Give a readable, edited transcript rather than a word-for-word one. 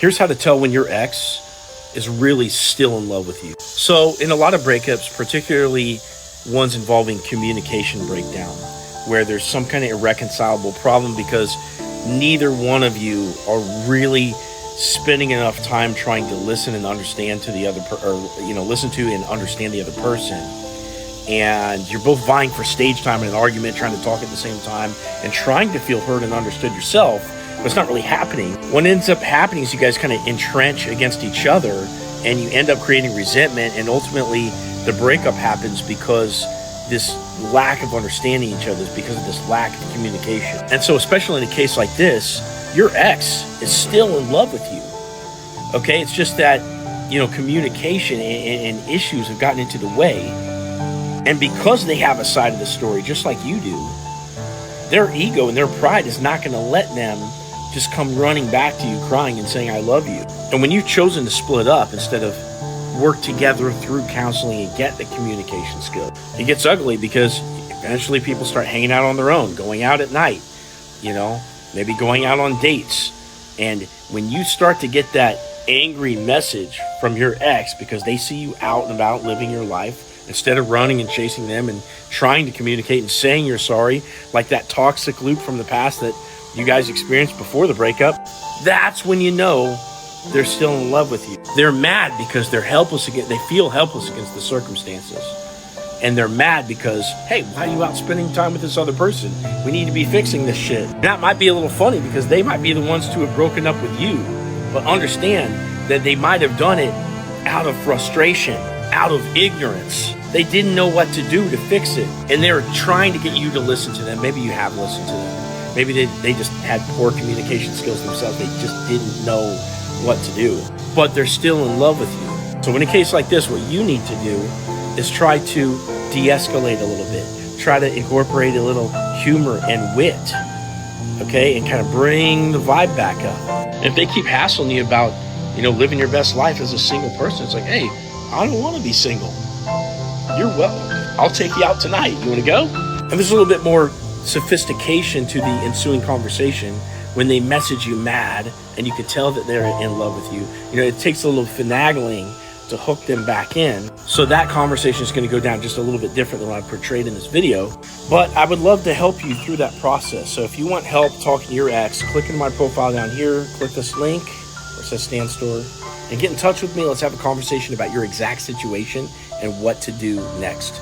Here's how to tell when your ex is really still in love with you. So in a lot of breakups, particularly ones involving communication breakdown, where there's some kind of irreconcilable problem because neither one of you are really spending enough time trying to listen and understand to the other listen to and understand the other person, and you're both vying for stage time in an argument, trying to talk at the same time and trying to feel heard and understood yourself, but it's not really happening. What ends up happening is you guys kind of entrench against each other and you end up creating resentment, and ultimately the breakup happens because this lack of understanding each other, is because of this lack of communication. And so especially in a case like this, your ex is still in love with you. Okay, it's just that communication and issues have gotten into the way, and because they have a side of the story just like you do, their ego and their pride is not going to let them just come running back to you crying and saying I love you. And when you've chosen to split up instead of work together through counseling and get the communication skill, it gets ugly because eventually people start hanging out on their own, going out at night, maybe going out on dates. And when you start to get that angry message from your ex because they see you out and about living your life, instead of running and chasing them and trying to communicate and saying you're sorry, like that toxic loop from the past that you guys experienced before the breakup, that's when you know they're still in love with you. They're mad because they feel helpless against the circumstances. And they're mad because, hey, why are you out spending time with this other person? We need to be fixing this shit. That might be a little funny because they might be the ones to have broken up with you, but understand that they might have done it out of frustration, out of ignorance. They didn't know what to do to fix it. And they're trying to get you to listen to them. Maybe you have listened to them. Maybe they just had poor communication skills themselves. They just didn't know what to do, but they're still in love with you. So in a case like this, what you need to do is try to de-escalate a little bit. Try to incorporate a little humor and wit, okay? And kind of bring the vibe back up. And if they keep hassling you about, living your best life as a single person, it's like, hey, I don't want to be single. You're welcome. I'll take you out tonight. You want to go? And there's a little bit more sophistication to the ensuing conversation when they message you mad and you can tell that they're in love with you. It takes a little finagling to hook them back in. So that conversation is going to go down just a little bit different than what I portrayed in this video. But I would love to help you through that process. So if you want help talking to your ex, click in my profile down here, click this link where it says Stan Store, and get in touch with me. Let's have a conversation about your exact situation and what to do next.